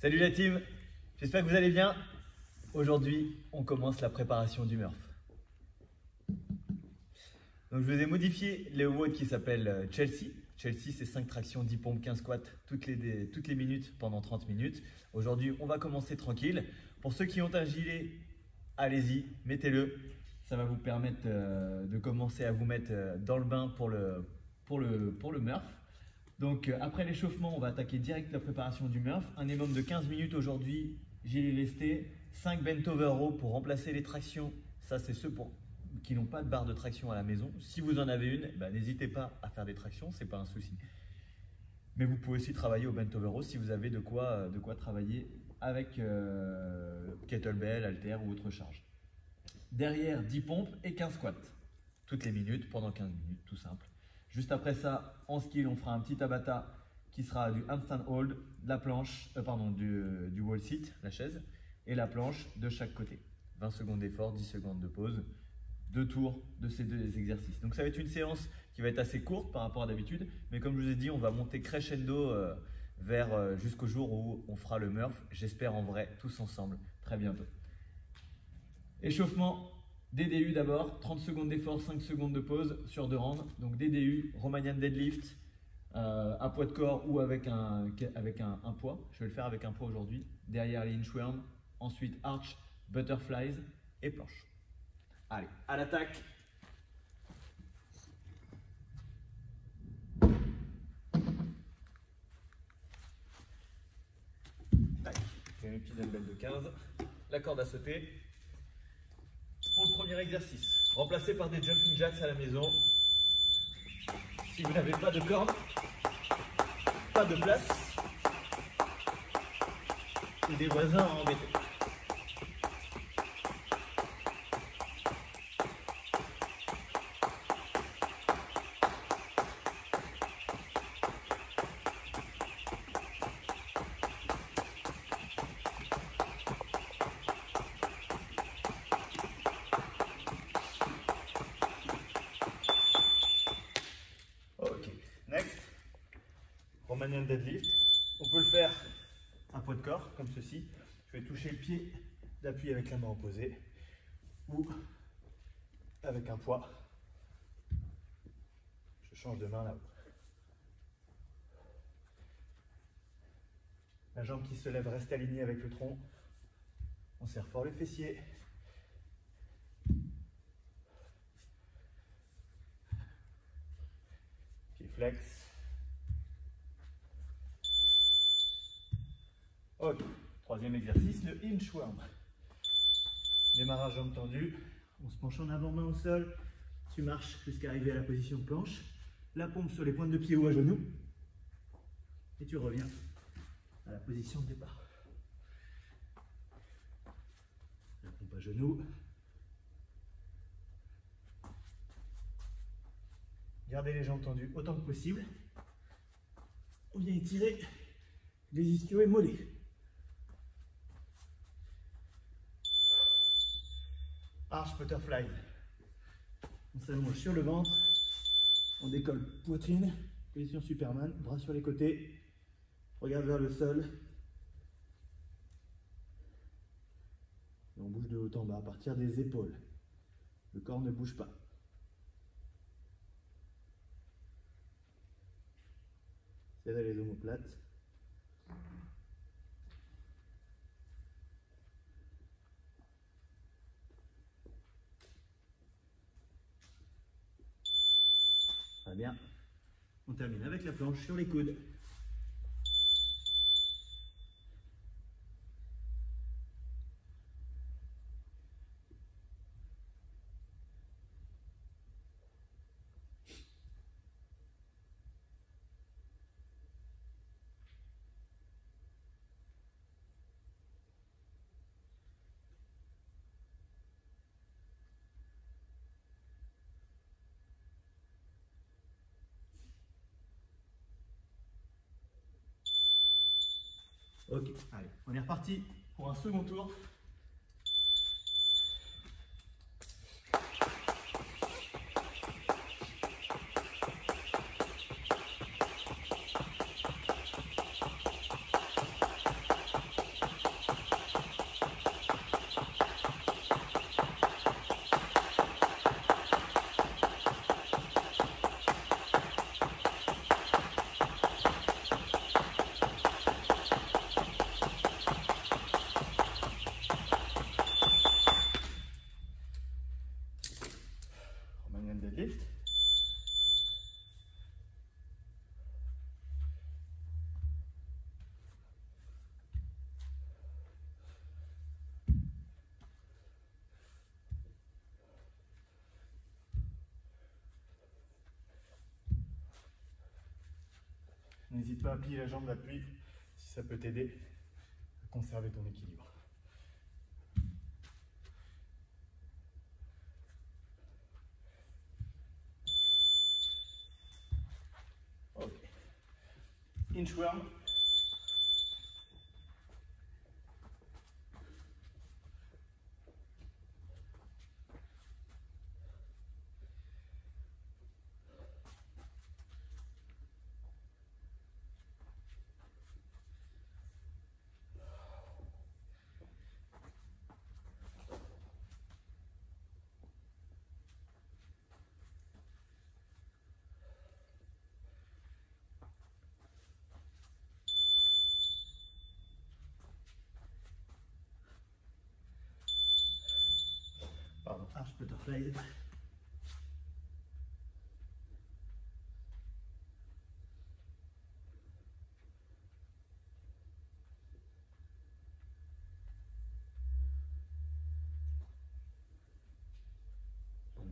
Salut la team, j'espère que vous allez bien. Aujourd'hui, on commence la préparation du Murph. Donc je vous ai modifié les WOD qui s'appellent Chelsea. Chelsea, c'est 5 tractions, 10 pompes, 15 squats toutes les minutes pendant 30 minutes. Aujourd'hui, on va commencer tranquille. Pour ceux qui ont un gilet, allez-y, mettez-le. Ça va vous permettre de commencer à vous mettre dans le bain pour le Murph. Donc après l'échauffement, on va attaquer direct la préparation du Murph. Un minimum de 15 minutes aujourd'hui, gilet lesté, 5 bent over row pour remplacer les tractions. Ça, c'est ceux qui n'ont pas de barre de traction à la maison. Si vous en avez une, n'hésitez pas à faire des tractions, c'est pas un souci. Mais vous pouvez aussi travailler au bent over row si vous avez de quoi travailler avec kettlebell, halter ou autre charge. Derrière, 10 pompes et 15 squats. Toutes les minutes, pendant 15 minutes, tout simple. Juste après ça, en skill, on fera un petit tabata qui sera du handstand hold, la planche, du wall sit, la chaise, et la planche de chaque côté. 20 secondes d'effort, 10 secondes de pause, 2 tours de ces deux exercices. Donc ça va être une séance qui va être assez courte par rapport à d'habitude, mais comme je vous ai dit, on va monter crescendo jusqu'au jour où on fera le Murph, j'espère en vrai, tous ensemble, très bientôt. Échauffement, DDU d'abord, 30 secondes d'effort, 5 secondes de pause sur 2 rounds. Donc DDU, Romanian deadlift, à poids de corps ou avec un poids. Je vais le faire avec un poids aujourd'hui. Derrière les inchworms, ensuite arch, butterflies et planche. Allez, à l'attaque. J'ai mes petits dumbbells de 15, la corde à sauter. Pour le premier exercice, remplacé par des jumping jacks à la maison. Si vous n'avez pas de corde, pas de place, et des voisins à embêter. Next, Romanian deadlift. On peut le faire à poids de corps, comme ceci. Je vais toucher le pied d'appui avec la main opposée ou avec un poids. Je change de main là-haut. La jambe qui se lève reste alignée avec le tronc. On serre fort les fessiers. Pied flex. Ok, troisième exercice, le inchworm. Démarrage jambes tendues, on se penche en avant, main au sol, tu marches jusqu'à arriver à la position de planche, la pompe sur les pointes de pied ou à genoux, et tu reviens à la position de départ. La pompe à genoux. Gardez les jambes tendues autant que possible. On vient étirer les ischios et mollets. Arch butterfly. On s'allonge sur le ventre, on décolle poitrine, position Superman, bras sur les côtés, regarde vers le sol. Et on bouge de haut en bas à partir des épaules. Le corps ne bouge pas. Serrez les omoplates. Très bien. On termine avec la planche sur les coudes. Ok, allez, on est reparti pour un second tour. N'hésite pas à plier la jambe d'appui si ça peut t'aider à conserver ton équilibre. Ok. Inchworm. Pardon, arch butterfly.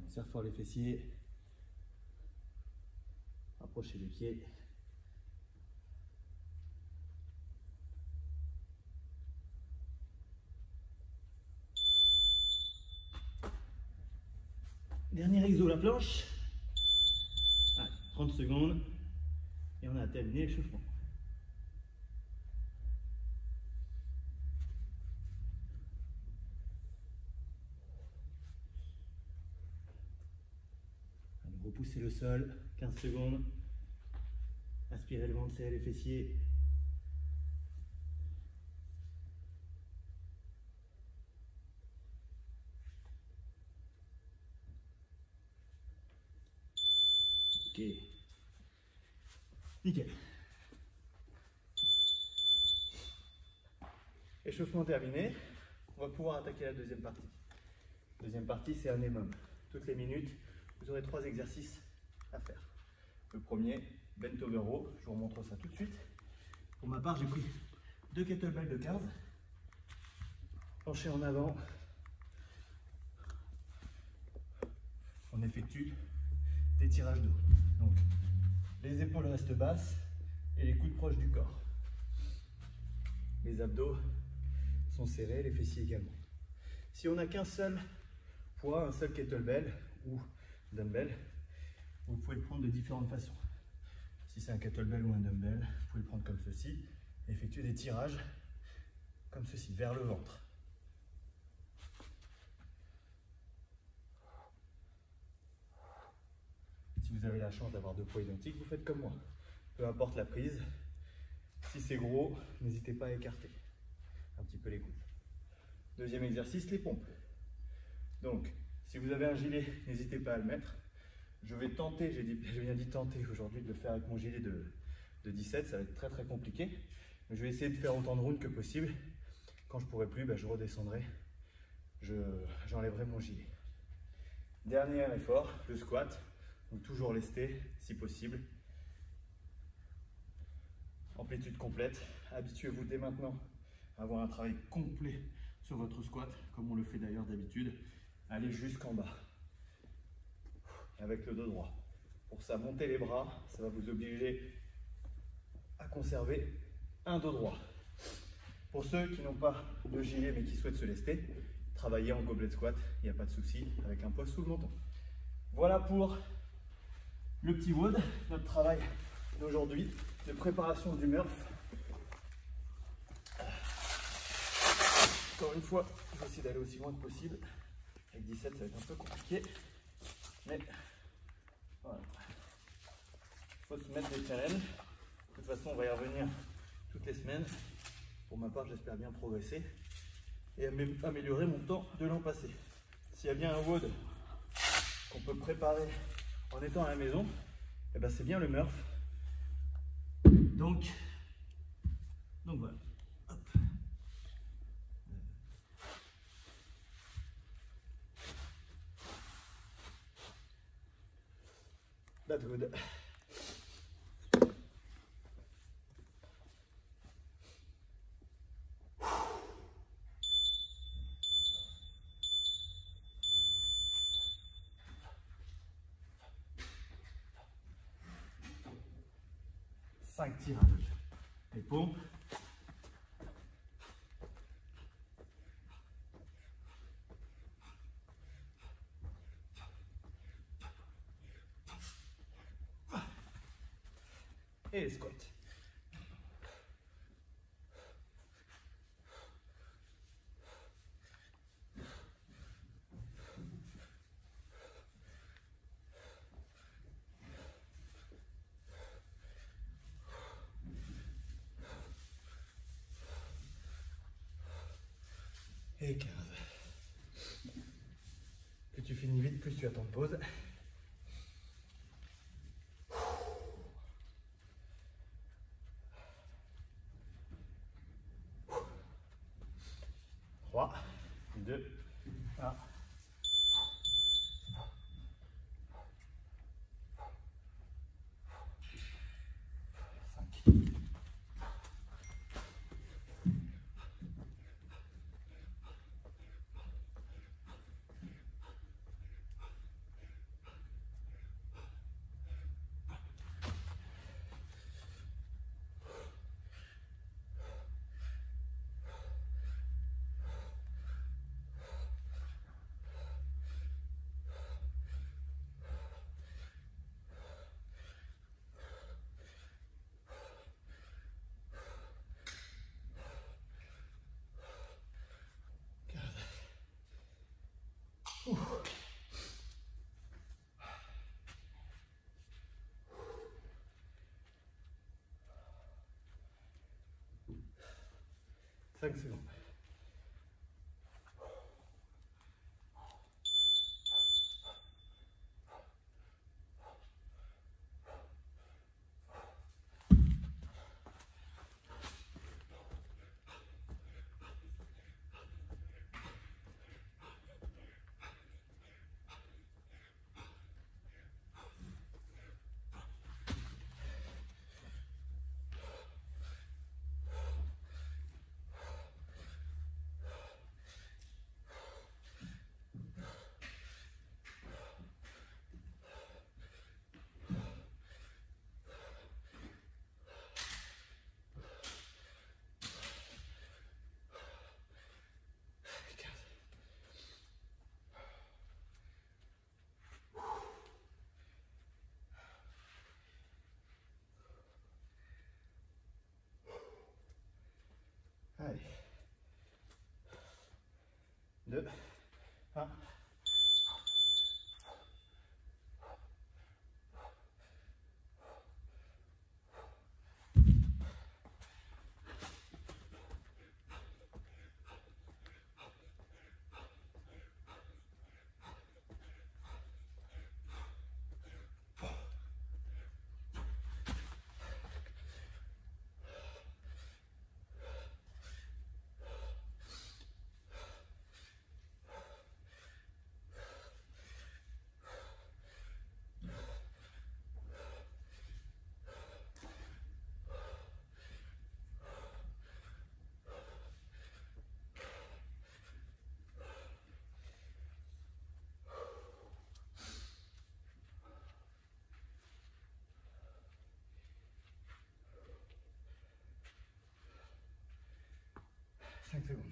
Serre fort les fessiers. Approchez les pieds. Dernier exo, la planche. Allez, 30 secondes. Et on a terminé l'échauffement. Allez, repoussez le sol. 15 secondes. Aspirez le ventre, serrez les fessiers. Ok. Nickel. Échauffement terminé. On va pouvoir attaquer la deuxième partie. Deuxième partie, c'est un EMOM. Toutes les minutes, vous aurez 3 exercices à faire. Le premier, bent over row. Je vous remontre ça tout de suite. Pour ma part, j'ai pris 2 kettlebells de 15. Penché en avant. On effectue des tirages d'eau. Donc, les épaules restent basses et les coudes proches du corps. Les abdos sont serrés, les fessiers également. Si on n'a qu'un seul poids, un seul kettlebell ou dumbbell, vous pouvez le prendre de différentes façons. Si c'est un kettlebell ou un dumbbell, vous pouvez le prendre comme ceci et effectuer des tirages comme ceci, vers le ventre. Si vous avez la chance d'avoir 2 poids identiques, vous faites comme moi. Peu importe la prise, si c'est gros, n'hésitez pas à écarter un petit peu les coudes. Deuxième exercice, les pompes. Donc, si vous avez un gilet, n'hésitez pas à le mettre. Je vais tenter, je viens d'y tenter aujourd'hui de le faire avec mon gilet de 17, ça va être très très compliqué. Mais je vais essayer de faire autant de rounds que possible. Quand je ne pourrai plus, je redescendrai, j'enlèverai mon gilet. Dernier effort, le squat. Donc toujours lesté si possible. Amplitude complète. Habituez-vous dès maintenant à avoir un travail complet sur votre squat, comme on le fait d'ailleurs d'habitude. Allez jusqu'en bas, avec le dos droit. Pour ça, montez les bras, ça va vous obliger à conserver un dos droit. Pour ceux qui n'ont pas de gilet mais qui souhaitent se lester, travaillez en goblet squat, il n'y a pas de souci, avec un poids sous le menton. Voilà pour le petit WOD, notre travail d'aujourd'hui de préparation du Murph. Encore une fois, je vais essayer d'aller aussi loin que possible. Avec 17, ça va être un peu compliqué. Mais voilà. Il faut se mettre des challenges. De toute façon, on va y revenir toutes les semaines. Pour ma part, j'espère bien progresser et améliorer mon temps de l'an passé. S'il y a bien un WOD qu'on peut préparer en étant à la maison, eh ben c'est bien le Murph. Donc voilà. Hop. That's good. 5 tirages. Les pompes. Et les squats. Et 15. Plus tu finis vite, plus tu as ton pause. 3, 2, 1. Ouh. 5 secondes. Allez. 2, 1. Cinq secondes.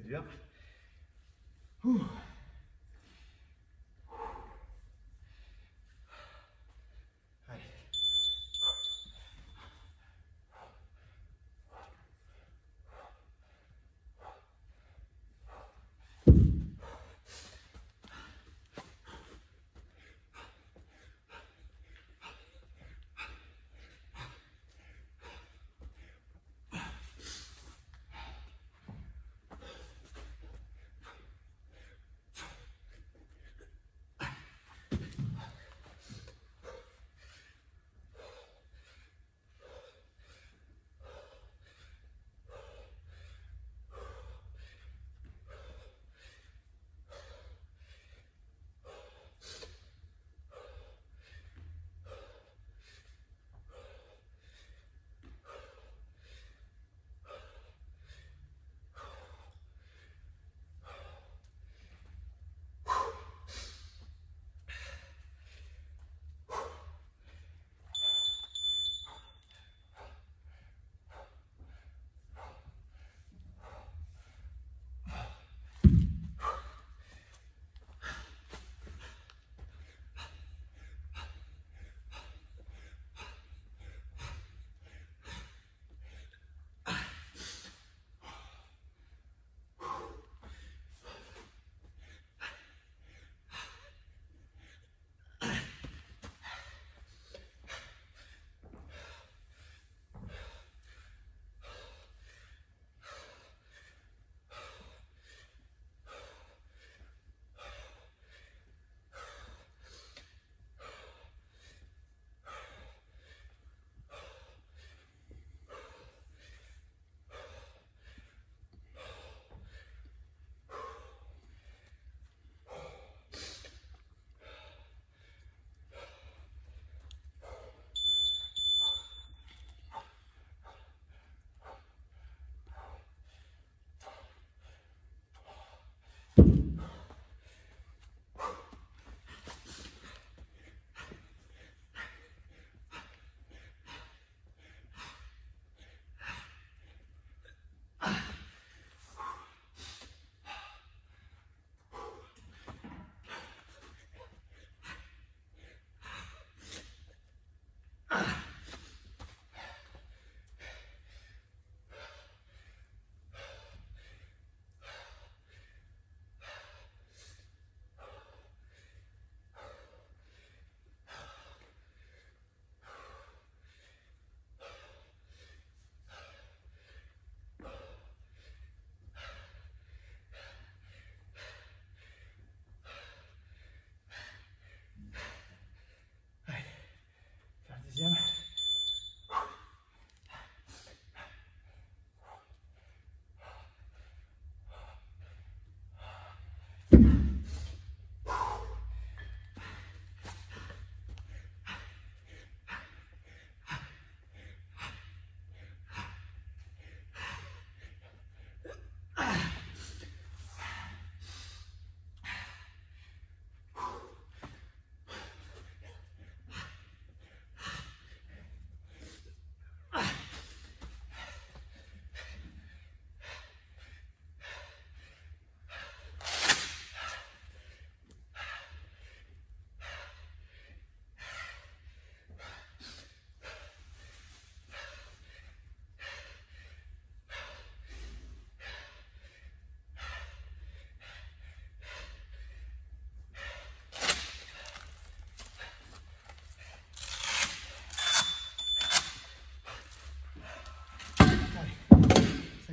dur. Ouh. Allez. Deuxième.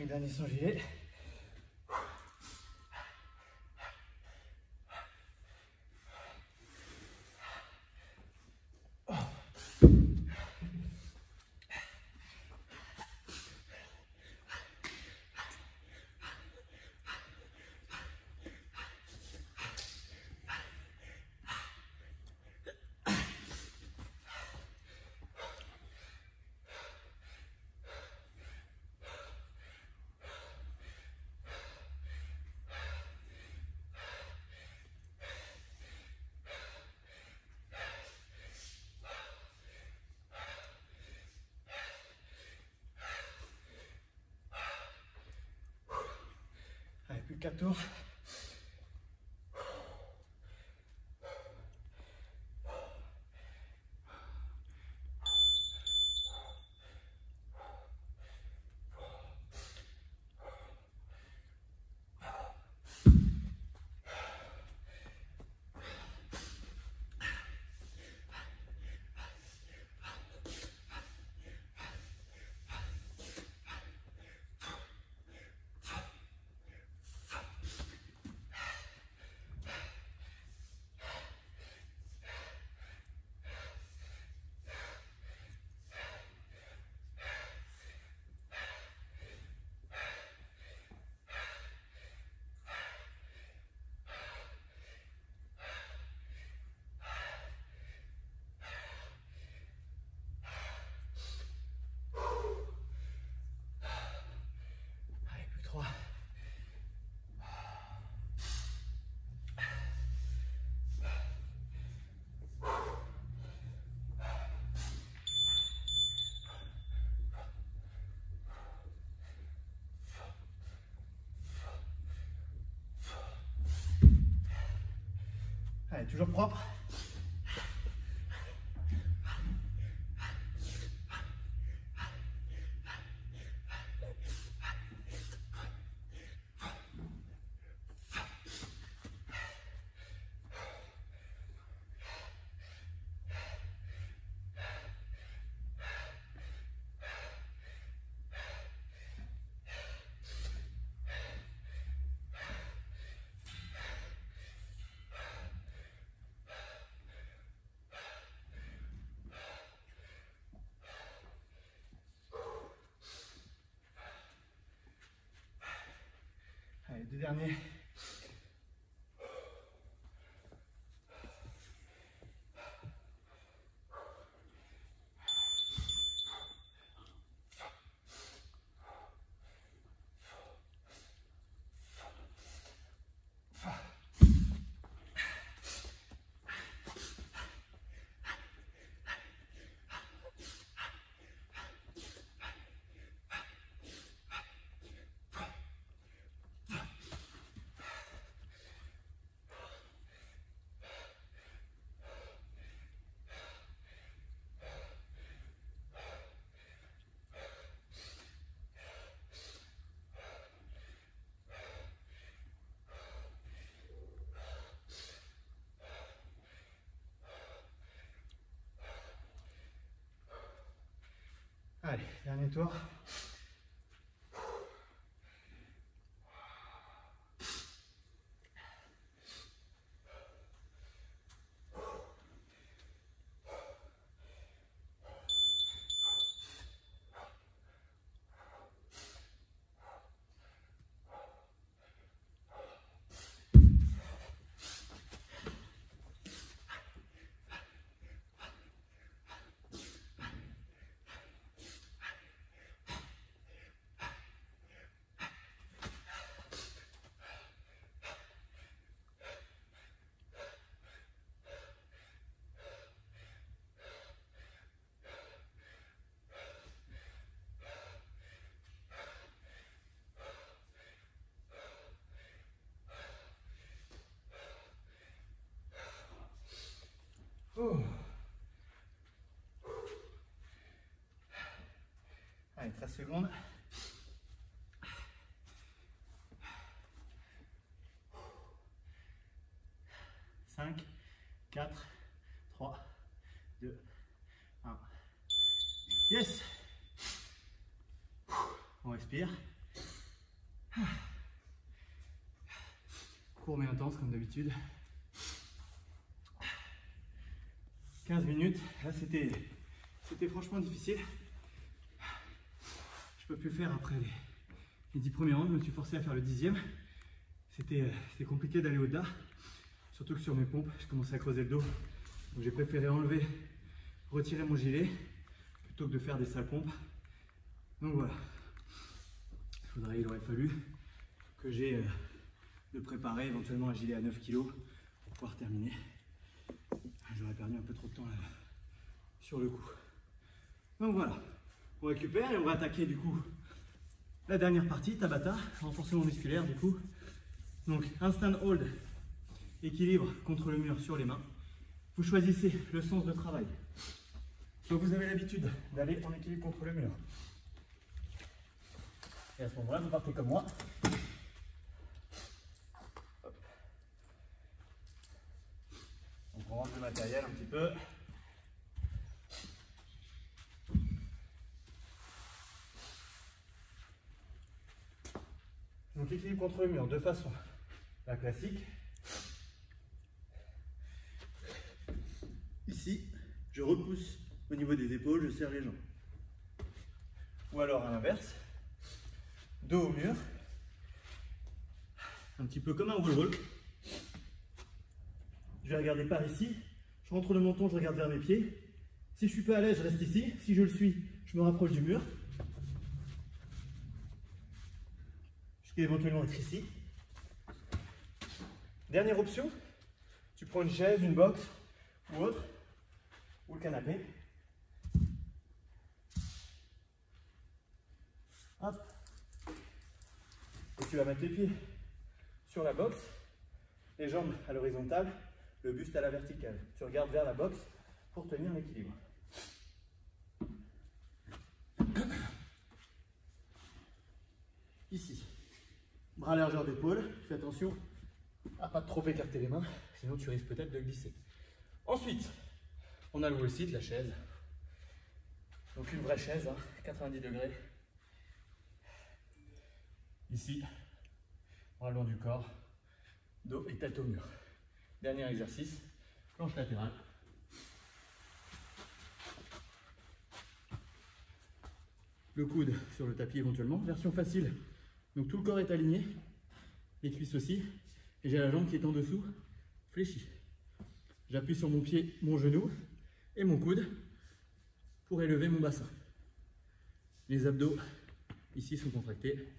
Dernier sans gilet. 4 tours. Allez, plus 3. Allez, toujours propre. Allez, 2 derniers. Allez, dernier tour. Oh. Allez, 13 secondes. Cinq, 4, 3, 2, 1. Yes! On respire. Court mais intense comme d'habitude. 15 minutes. Là, c'était franchement difficile. Je peux plus le faire après les 10 premiers rounds. Je me suis forcé à faire le 10e. C'était compliqué d'aller au-delà. Surtout que sur mes pompes, je commençais à creuser le dos. Donc j'ai préféré retirer mon gilet plutôt que de faire des sales pompes. Donc voilà. Il aurait fallu que j'ai de préparer éventuellement un gilet à 9 kg pour pouvoir terminer. J'aurais perdu un peu trop de temps là, sur le coup. Donc voilà, on récupère et on va attaquer du coup la dernière partie, Tabata, renforcement musculaire du coup. Donc un stand hold, équilibre contre le mur sur les mains. Vous choisissez le sens de travail. Soit vous avez l'habitude d'aller en équilibre contre le mur. Et à ce moment-là, vous partez comme moi. Hop. Donc on rentre le matériel un petit peu. Donc équilibre contre le mur, de façon la classique. Ici, je repousse au niveau des épaules, je serre les jambes. Ou alors à l'inverse, dos au mur, un petit peu comme un wall roll. Je vais regarder par ici, je rentre le menton, je regarde vers mes pieds. Si je suis pas à l'aise, je reste ici. Si je le suis, je me rapproche du mur. Jusqu'à éventuellement être ici. Dernière option, tu prends une chaise, une box ou autre, ou le canapé. Hop. Et tu vas mettre les pieds sur la box, les jambes à l'horizontale, le buste à la verticale. Tu regardes vers la box pour tenir l'équilibre. Ici, bras largeur d'épaule, fais attention à pas trop écarter les mains, sinon tu risques peut-être de glisser. Ensuite, on a le wall sit, la chaise. Donc une vraie chaise, 90 degrés. Ici, bras le long du corps, dos et tête au mur. Dernier exercice, planche latérale. Le coude sur le tapis éventuellement, version facile. Donc tout le corps est aligné, les cuisses aussi, et j'ai la jambe qui est en dessous, fléchie. J'appuie sur mon pied, mon genou et mon coude pour élever mon bassin. Les abdos ici sont contractés,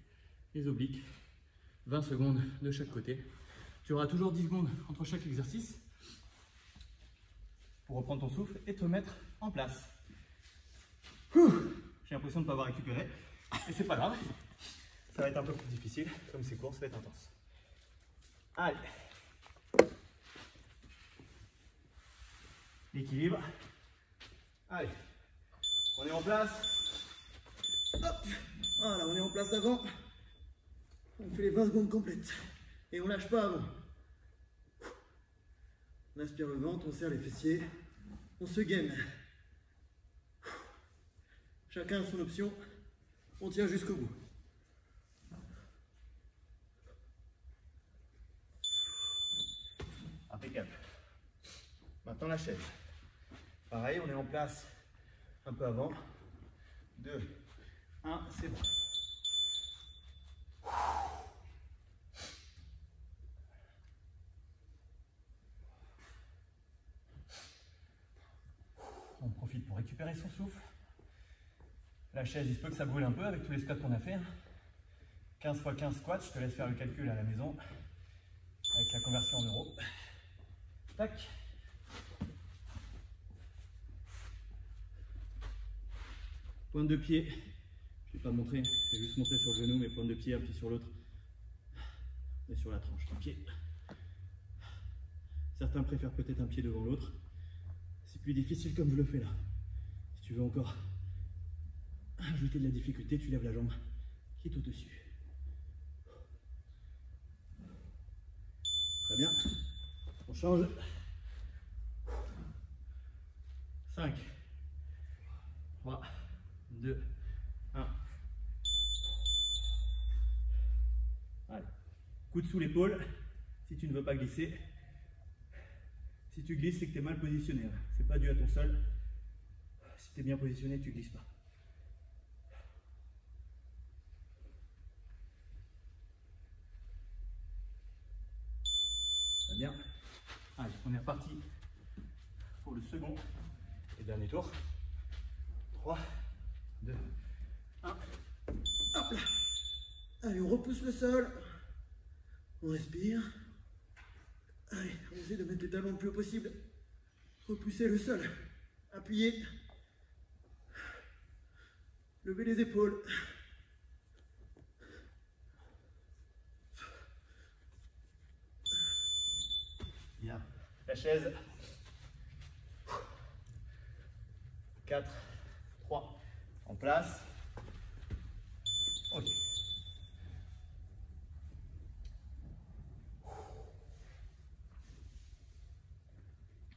les obliques, 20 secondes de chaque côté. Tu auras toujours 10 secondes entre chaque exercice pour reprendre ton souffle et te mettre en place. J'ai l'impression de ne pas avoir récupéré, et c'est pas grave. Ça va être un peu plus difficile, comme c'est court, ça va être intense. Allez. L'équilibre. Allez. On est en place. Hop. Voilà, on est en place avant. On fait les 20 secondes complètes. Et on lâche pas avant. On aspire le ventre, on serre les fessiers. On se gaine. Chacun a son option. On tient jusqu'au bout. Impeccable. Maintenant la chaise. Pareil, on est en place un peu avant. 2, 1, c'est bon. On profite pour récupérer son souffle. La chaise, il se peut que ça brûle un peu avec tous les squats qu'on a fait. 15 x 15 squats, je te laisse faire le calcul à la maison avec la conversion en euros. Tac. Pointe de pied, je ne vais pas montrer, je vais juste montrer sur le genou, mais pointe de pied, appuie sur l'autre et sur la tranche du pied. Certains préfèrent peut-être un pied devant l'autre. C'est plus difficile comme je le fais là. Si tu veux encore ajouter de la difficulté, tu lèves la jambe qui est au-dessus. Très bien. On change. 5, 3, 2, 1. Allez. Coude sous l'épaule si tu ne veux pas glisser. Si tu glisses, c'est que tu es mal positionné. C'est pas dû à ton sol. Si tu es bien positionné, tu glisses pas. Très bien. Allez, on est reparti pour le second et dernier tour. 3, 2, 1. Hop là. Allez, on repousse le sol. On respire. Allez, on essaie de mettre les talons le plus haut possible. Repousser le sol. Appuyez. Levez les épaules. Bien. La chaise. 4, 3, en place. Ok.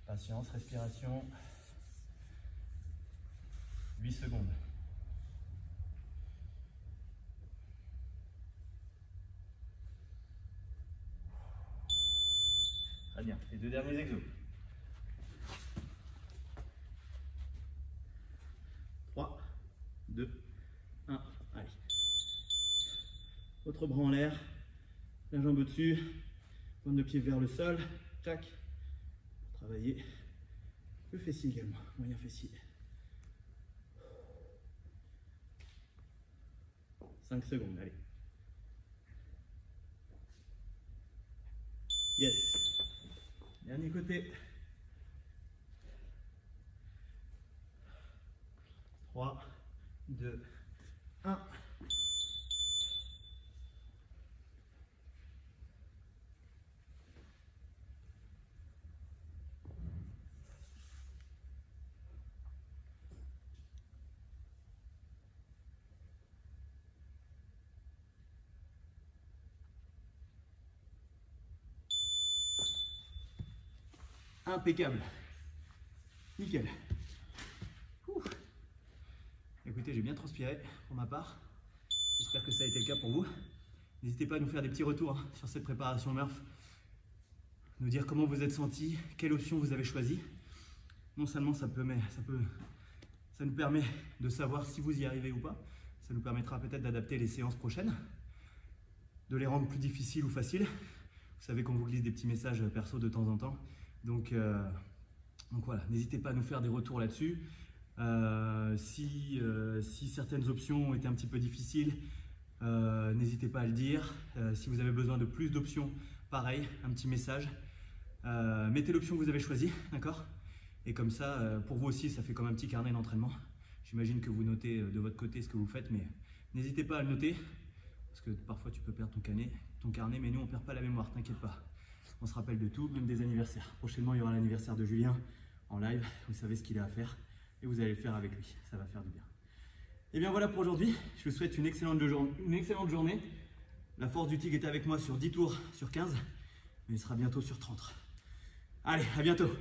Patience, respiration. 8 secondes. Très bien. Les 2 derniers exos. 3, 2, 1. Allez. Votre bras en l'air. La jambe au-dessus. Pointe de pied vers le sol. Tac. Travailler le fessier également. Moyen fessier. 5 secondes, allez. Yes. Dernier côté. 3, 2, 1. Impeccable. Nickel. Ouh. Écoutez, j'ai bien transpiré pour ma part. J'espère que ça a été le cas pour vous. N'hésitez pas à nous faire des petits retours sur cette préparation Murph. Nous dire comment vous êtes senti, quelle option vous avez choisi. Non seulement ça nous permet de savoir si vous y arrivez ou pas. Ça nous permettra peut-être d'adapter les séances prochaines, de les rendre plus difficiles ou faciles. Vous savez qu'on vous glisse des petits messages perso de temps en temps. Donc voilà, n'hésitez pas à nous faire des retours là-dessus. Si certaines options ont été un petit peu difficiles, n'hésitez pas à le dire. Si vous avez besoin de plus d'options, pareil, un petit message. Mettez l'option que vous avez choisie, d'accord? Et comme ça, pour vous aussi, ça fait comme un petit carnet d'entraînement. J'imagine que vous notez de votre côté ce que vous faites, mais n'hésitez pas à le noter. Parce que parfois, tu peux perdre ton carnet, mais nous, on ne perd pas la mémoire, t'inquiète pas. On se rappelle de tout, même des anniversaires. Prochainement, il y aura l'anniversaire de Julien en live. Vous savez ce qu'il a à faire et vous allez le faire avec lui. Ça va faire du bien. Et bien voilà pour aujourd'hui. Je vous souhaite une excellente journée. La force du tigre est avec moi sur 10 tours sur 15, mais il sera bientôt sur 30. Allez, à bientôt.